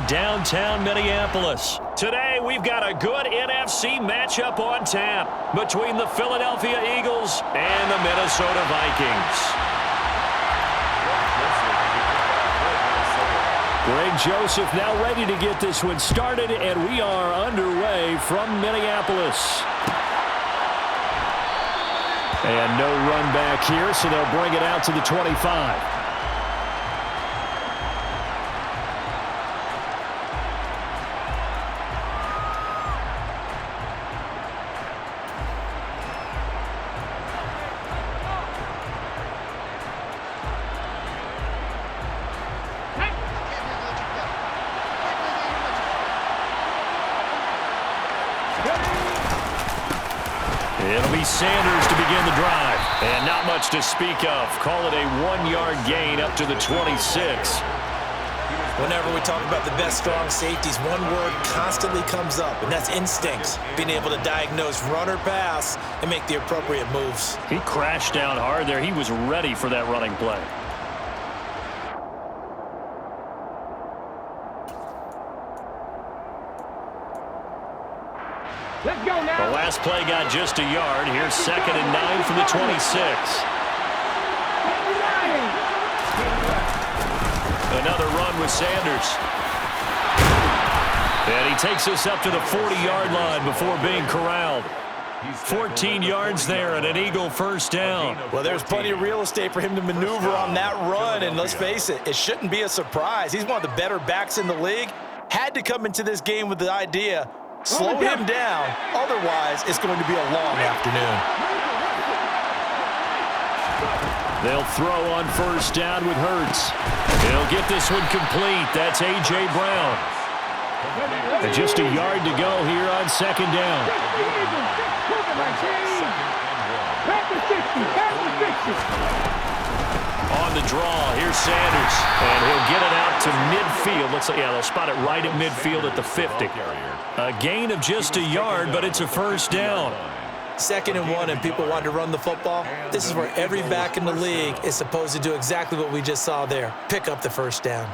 downtown Minneapolis. Today, we've got a good NFC matchup on tap between the Philadelphia Eagles and the Minnesota Vikings. Greg Joseph now ready to get this one started, and we are underway from Minneapolis. And no run back here, so they'll bring it out to the 25. It'll be Sanders to begin the drive. And not much to speak of. Call it a 1-yard gain up to the 26. Whenever we talk about the best strong safeties, one word constantly comes up, and that's instincts. Being able to diagnose run or pass and make the appropriate moves. He crashed down hard there. He was ready for that running play. Let's go now. The last play got just a yard. Here's 2nd and 9 from the 26. Another run with Sanders. And he takes us up to the 40-yard line before being corralled. 14 yards there and an Eagle first down. Well, there's plenty of real estate for him to maneuver on that run, and let's face it, it shouldn't be a surprise. He's one of the better backs in the league. Had to come into this game with the idea, slow him down, otherwise it's going to be a long afternoon. They'll throw on first down with Hurts. He'll get this one complete. That's A.J. Brown. And just a yard to go here on 2nd down. On the draw, here's Sanders. And he'll get it out to midfield. Looks like, yeah, they'll spot it right at midfield at the 50. A gain of just a yard, but it's a first down. 2nd and 1 and people want to run the football. This is where every back in the league is supposed to do exactly what we just saw there. Pick up the first down.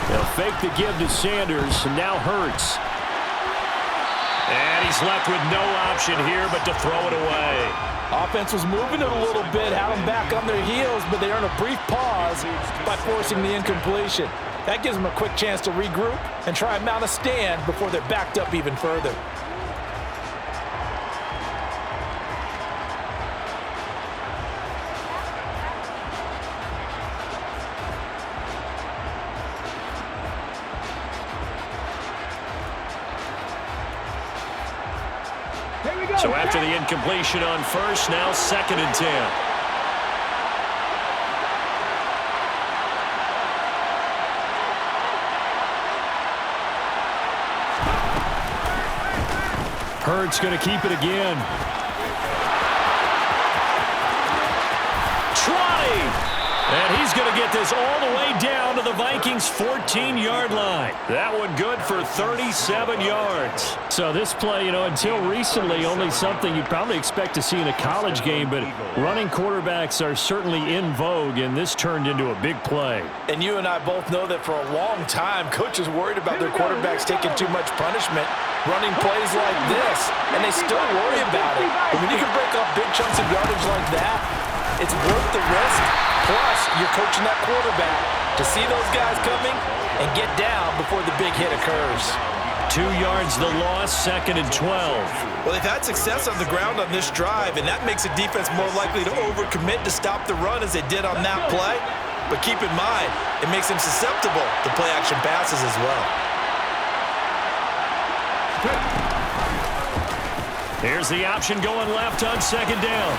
They'll fake the give to Sanders, and now Hurts. And he's left with no option here but to throw it away. Offense was moving it a little bit, had them back on their heels, but they earn a brief pause by forcing the incompletion. That gives them a quick chance to regroup and try and mount a stand before they're backed up even further. So after the incompletion on first, now 2nd and 10. Hurts going to keep it again. Trotting! And he's going to get this all the way down to the Vikings' 14-yard line. That one good for 37 yards. So this play, until recently only something you'd probably expect to see in a college game, but running quarterbacks are certainly in vogue, and this turned into a big play. And you and I both know that for a long time, coaches worried about their quarterbacks taking too much punishment, running plays like this, and they still worry about it. But when you can break up big chunks of yardage like that, it's worth the risk. Plus, you're coaching that quarterback to see those guys coming and get down before the big hit occurs. 2 yards the loss, 2nd and 12. Well, they've had success on the ground on this drive, and that makes a defense more likely to overcommit to stop the run as they did on that play. But keep in mind, it makes them susceptible to play-action passes as well. Here's the option going left on 2nd down.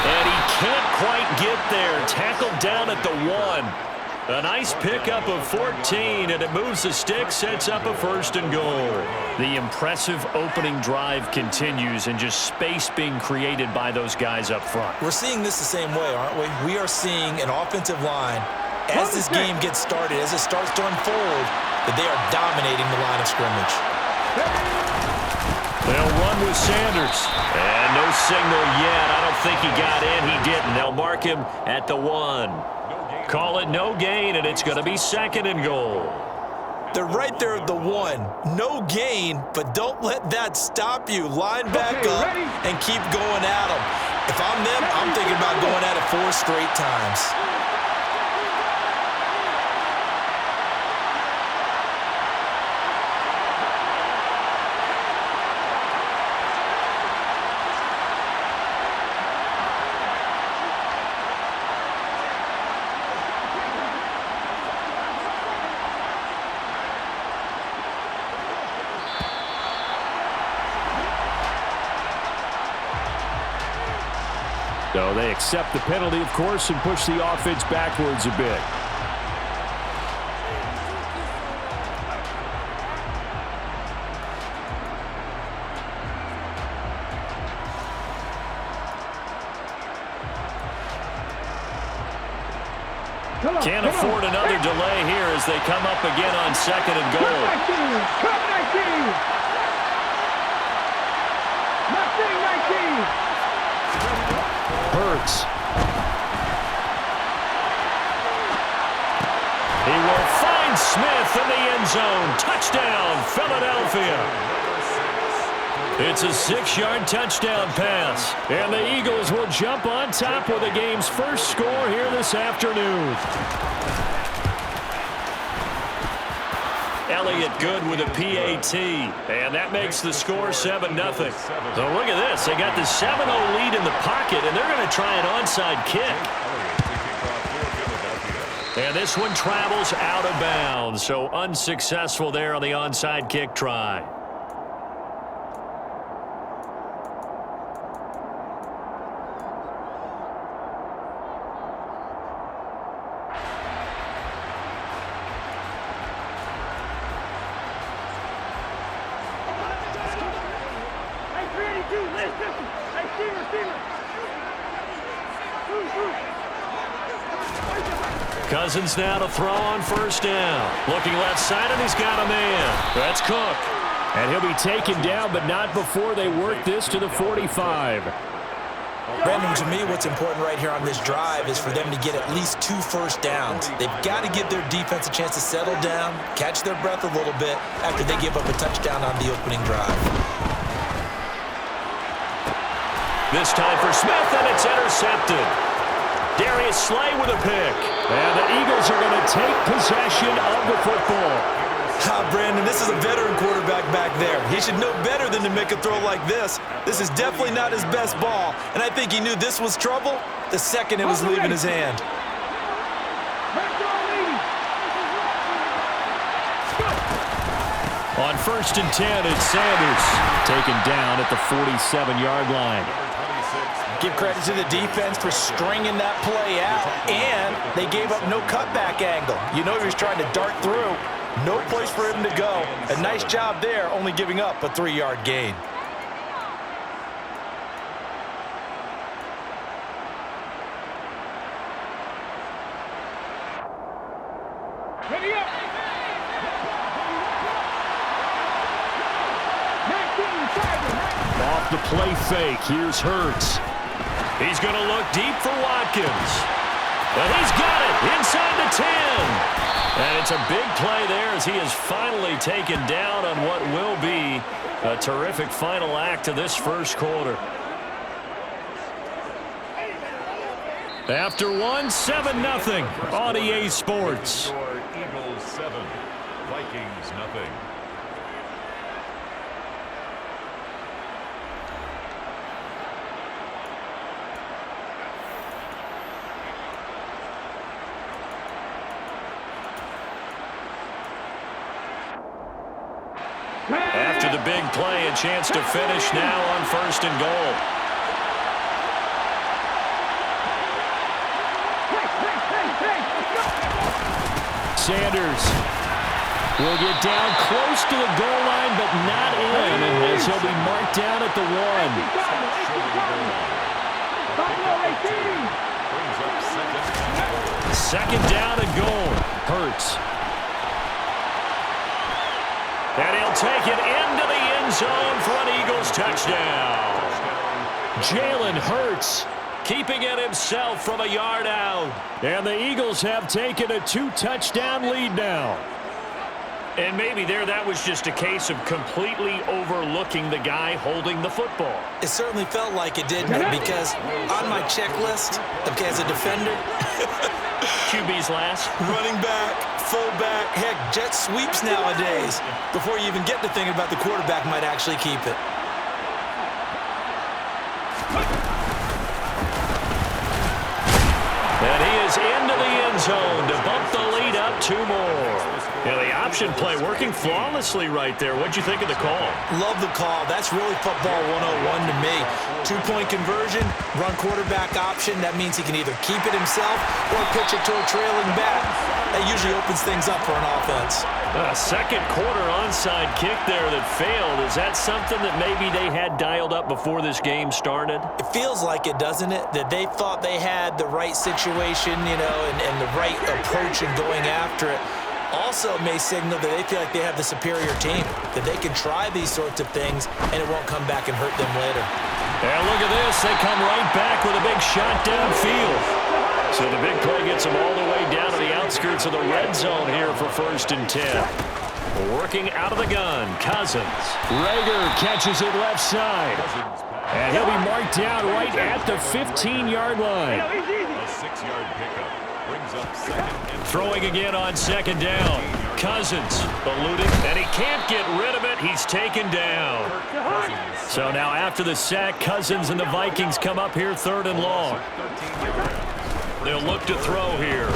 And he can't quite get there. Tackled down at the 1. A nice pickup of 14, and it moves the stick, sets up a 1st and goal. The impressive opening drive continues, and just space being created by those guys up front. We're seeing this the same way, aren't we? We are seeing an offensive line as this game gets started, as it starts to unfold, that they are dominating the line of scrimmage. They'll run with Sanders. And no signal yet. I don't think he got in. He didn't. They'll mark him at the 1. Call it no gain, and it's going to be 2nd and goal. They're right there at the 1. No gain, but don't let that stop you. Line back up and keep going at them. If I'm them, I'm thinking about going at it 4 straight times. So they accept the penalty, of course, and push the offense backwards a bit. Can't afford another delay here as they come up again on 2nd and goal. Hurts. He will find Smith in the end zone. Touchdown, Philadelphia. It's a 6-yard touchdown pass. And the Eagles will jump on top with the game's first score here this afternoon. Elliott good with a PAT, and that makes the score 7-0. So look at this. They got the 7-0 lead in the pocket, and they're going to try an onside kick. And this one travels out of bounds, so unsuccessful there on the onside kick try. Cousins now to throw on 1st down. Looking left side, and he's got a man. That's Cook. And he'll be taken down, but not before they work this to the 45. Brandon, to me, what's important right here on this drive is for them to get at least 2 first downs. They've got to give their defense a chance to settle down, catch their breath a little bit after they give up a touchdown on the opening drive. This time for Smith, and it's intercepted. Darius Slay with a pick. And the Eagles are going to take possession of the football. Brandon, this is a veteran quarterback back there. He should know better than to make a throw like this. This is definitely not his best ball, and I think he knew this was trouble the second it was leaving his hand. On 1st and 10, it's Sanders taken down at the 47-yard line. Give credit to the defense for stringing that play out, and they gave up no cutback angle. You know he was trying to dart through. No place for him to go. A nice job there, only giving up a 3-yard gain. Ready up. Off the play fake, here's Hurts. He's going to look deep for Watkins. And he's got it inside the 10. And it's a big play there as he is finally taken down on what will be a terrific final act of this first quarter. After 1, 7-0 on EA Sports. Eagles 7, Vikings nothing. After the big play, a chance to finish now on 1st and goal. Sanders will get down close to the goal line, but not in, as he'll be marked down at the 1. Brings up second. Second down and goal. Hurts. And he'll take it into the end zone for an Eagles touchdown. Jalen Hurts keeping it himself from a yard out. And the Eagles have taken a 2-touchdown lead now. And maybe that was just a case of completely overlooking the guy holding the football. It certainly felt like it, didn't it? Because on my checklist, okay, as a defender, QB's last. running back, fullback, heck, jet sweeps nowadays. Before you even get to thinking about the quarterback might actually keep it. And he is into the end zone to bump the lead up 2 more. Yeah, the option play working flawlessly right there. What'd you think of the call? Love the call. That's really football 101 to me. 2-point conversion, run quarterback option. That means he can either keep it himself or pitch it to a trailing back. That usually opens things up for an offense. A second quarter onside kick there that failed. Is that something that maybe they had dialed up before this game started? It feels like it, doesn't it? That they thought they had the right situation, you know, and the right approach in going after it. Also may signal that they feel like they have the superior team, that they can try these sorts of things and it won't come back and hurt them later. And look at this. They come right back with a big shot downfield. So the big play gets them all the way down to the outskirts of the red zone here for 1st and 10. Working out of the gun, Cousins. Rager catches it left side. And he'll be marked down right at the 15-yard line. A 6-yard pickup. Brings up second and Throwing again on 2nd down. Cousins eluding, and he can't get rid of it. He's taken down. So now after the sack, Cousins and the Vikings come up here 3rd and long. They'll look to throw here.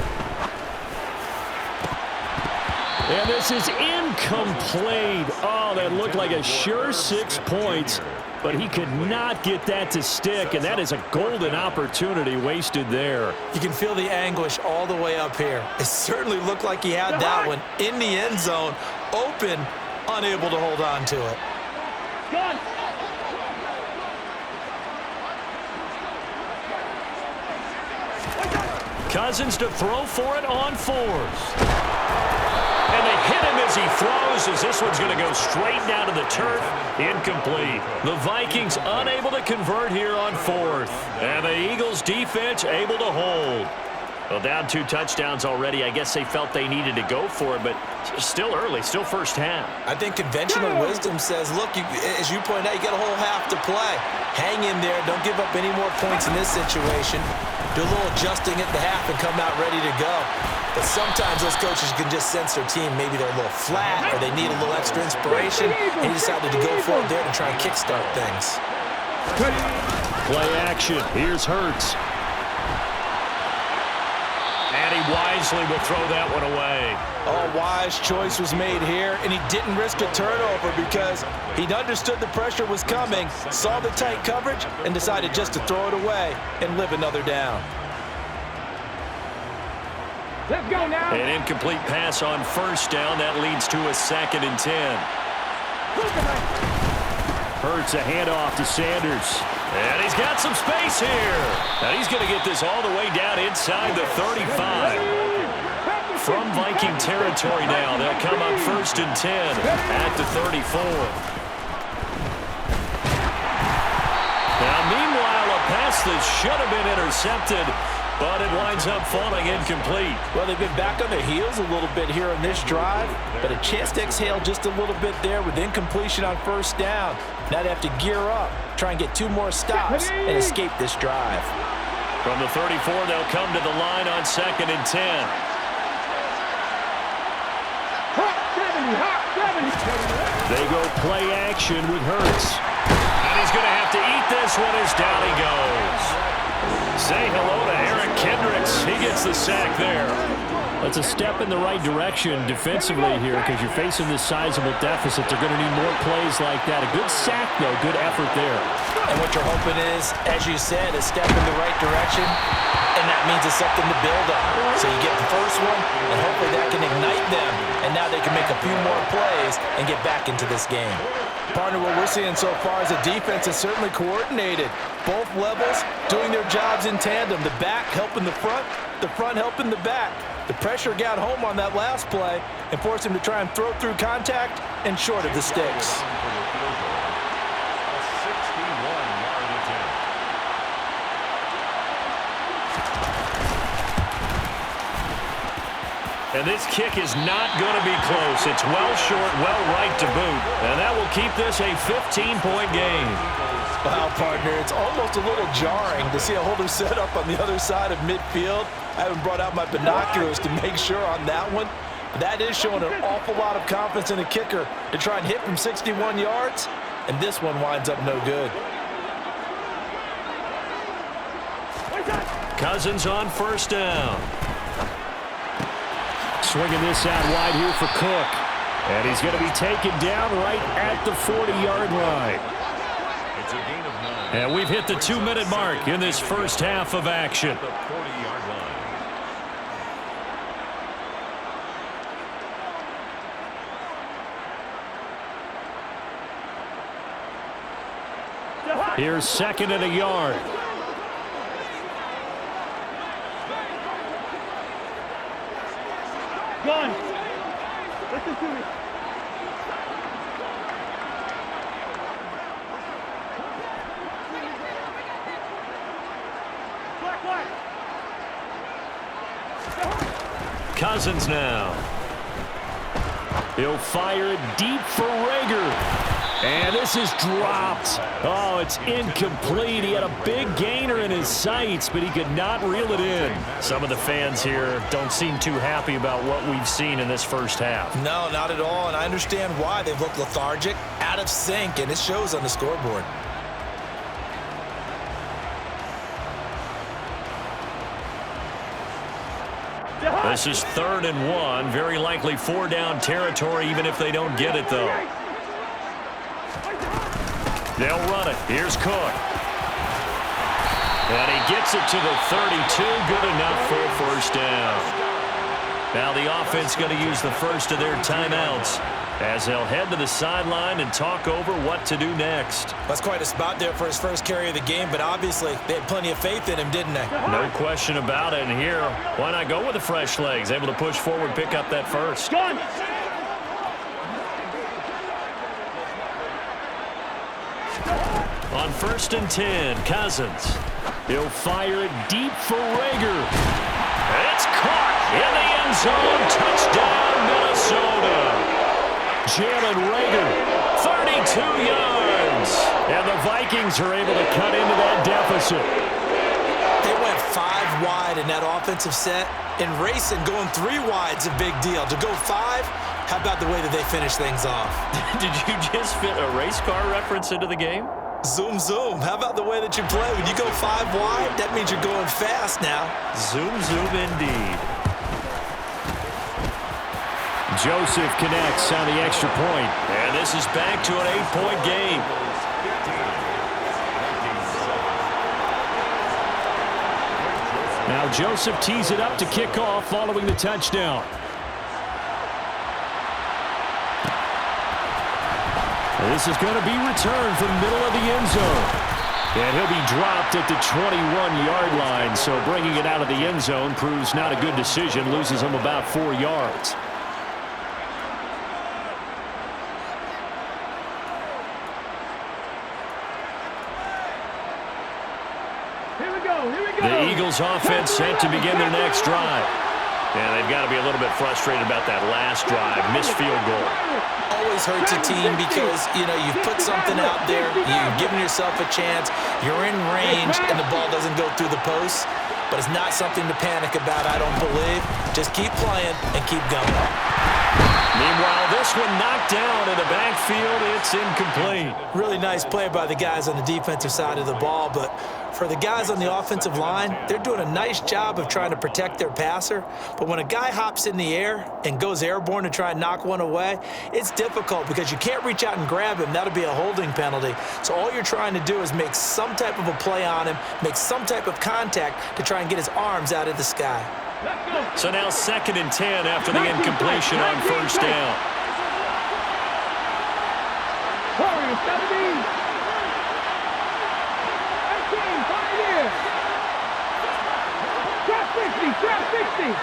And this is incomplete. Oh, that looked like a sure 6 points, but he could not get that to stick, and that is a golden opportunity wasted there. You can feel the anguish all the way up here. It certainly looked like he had that one in the end zone, open, unable to hold on to it. Cousins to throw for it on 4th. And they hit him as he throws, as this one's going to go straight down to the turf. Incomplete. The Vikings unable to convert here on 4th. And the Eagles defense able to hold. Well, down 2 touchdowns already. I guess they felt they needed to go for it, but still early, still first half. I think conventional wisdom says, look, as you point out, you got a whole half to play. Hang in there. Don't give up any more points in this situation. Do a little adjusting at the half and come out ready to go. But sometimes those coaches can just sense their team. Maybe they're a little flat or they need a little extra inspiration. And he decided to go for it there to try and kickstart things. Play action. Here's Hurts. And he wisely will throw that one away. Oh, wise choice was made here, and he didn't risk a turnover because he understood the pressure was coming, saw the tight coverage, and decided just to throw it away and live another down. Let's go now. An incomplete pass on 1st down. That leads to a 2nd and 10. Hurts a handoff to Sanders. And he's got some space here. And he's going to get this all the way down inside the 35. From Viking territory now, they'll come up 1st and 10 at the 34. Now, meanwhile, a pass that should have been intercepted, but it winds up falling incomplete. Well, they've been back on their heels a little bit here on this drive, but a chance to exhale just a little bit there with incompletion on 1st down. Now they have to gear up, try and get 2 more stops, and escape this drive. From the 34, they'll come to the line on 2nd and 10. They go play action with Hurts. And he's going to have to eat this one as down he goes. Say hello to Eric Kendricks. He gets the sack there. That's a step in the right direction defensively here because you're facing this sizable deficit. They're going to need more plays like that. A good sack, though. Good effort there. And what you're hoping is, as you said, a step in the right direction, and that means it's something to build on. So you get the first one, and hopefully that can ignite them, and now they can make a few more plays and get back into this game. Partner, what we're seeing so far is the defense is certainly coordinated, both levels doing their jobs in tandem. The back helping the front helping the back. The pressure got home on that last play and forced him to try and throw through contact and short of the sticks. And this kick is not going to be close. It's well short, well right to boot. And that will keep this a 15-point game. Wow, partner, it's almost a little jarring to see a holder set up on the other side of midfield. I haven't brought out my binoculars to make sure on that one. But that is showing an awful lot of confidence in a kicker to try and hit from 61 yards. And this one winds up no good. Cousins on first down. Swinging this out wide here for Cook. And he's going to be taken down right at the 40-yard line. It's a gain of 9. And we've hit the 2-minute mark in this first half of action. The 40-yard line. Here's second and a yard. Gun. Listen to me. Black. Cousins now. He'll fire it deep for Rager. And this is dropped. Oh, it's incomplete. He had a big gainer in his sights, but he could not reel it in. Some of the fans here don't seem too happy about what we've seen in this first half. No, not at all, and I understand why. They've looked lethargic, out of sync, and it shows on the scoreboard. This is 3rd and 1. Very likely 4-down territory, even if they don't get it, though. They'll run it. Here's Cook. And he gets it to the 32. Good enough for a first down. Now the offense going to use the first of their timeouts as they'll head to the sideline and talk over what to do next. That's quite a spot there for his first carry of the game, but obviously they had plenty of faith in him, didn't they? No question about it. And here, why not go with the fresh legs? Able to push forward, pick up that first. Gun. On 1st and 10, Cousins. He'll fire it deep for Rager. It's caught in the end zone. Touchdown, Minnesota. Jalen Rager, 32 yards. And the Vikings are able to cut into that deficit. They went 5 wide in that offensive set. In racing, going 3 wide's a big deal. To go 5, how about the way that they finish things off? Did you just fit a race car reference into the game? Zoom, zoom. How about the way that you play? When you go 5 wide, that means you're going fast now. Zoom, zoom indeed. Joseph connects on the extra point. And this is back to an 8-point game. Now Joseph tees it up to kick off following the touchdown. This is going to be returned from the middle of the end zone. And he'll be dropped at the 21-yard line, so bringing it out of the end zone proves not a good decision, loses him about 4 yards. Here we go. The Eagles offense set to begin their next drive. And they've got to be a little bit frustrated about that last drive, missed field goal. Always hurts a team because, you've put something out there, you've given yourself a chance, you're in range, and the ball doesn't go through the posts. But it's not something to panic about, I don't believe. Just keep playing and keep going. Meanwhile, this one knocked down in the backfield. It's incomplete. Really nice play by the guys on the defensive side of the ball, but for the guys on the offensive line, they're doing a nice job of trying to protect their passer. But when a guy hops in the air and goes airborne to try and knock one away, it's difficult because you can't reach out and grab him. That'll be a holding penalty. So all you're trying to do is make some type of a play on him, make some type of contact to try and get his arms out of the sky. So now 2nd and 10 after the incompletion on first down. 50.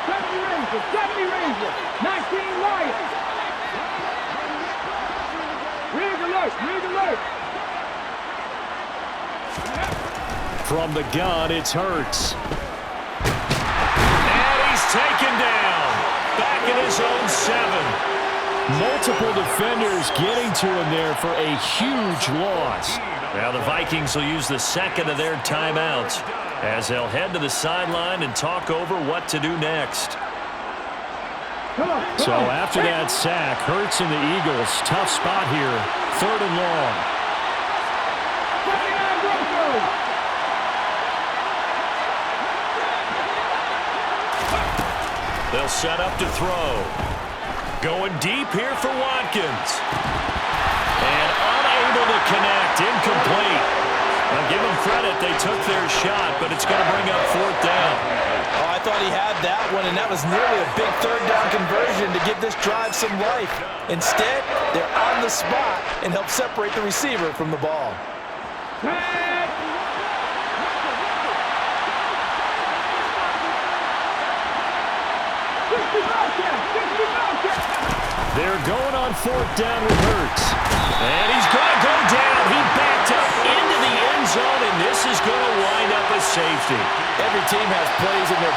70 Ranger. 70 Ranger. 19 Lions. Rig alert. Rig alert. From the gun, it's Hurts. And he's taken down. Back in his own 7. Multiple defenders getting to him there for a huge loss. Now the Vikings will use the second of their timeouts as they'll head to the sideline and talk over what to do next. So after that sack, Hurts and the Eagles, tough spot here, 3rd and long. They'll set up to throw. Going deep here for Watkins. And unable to connect. Incomplete. Now give them credit. They took their shot, but it's going to bring up 4th down. Oh, I thought he had that one, and that was nearly a big 3rd down conversion to give this drive some life. Instead, they're on the spot and help separate the receiver from the ball. They're going on 4th down with Hurts. And he's going to go down. He backed up into the end zone, and this is going to wind up a safety. Every team has plays in their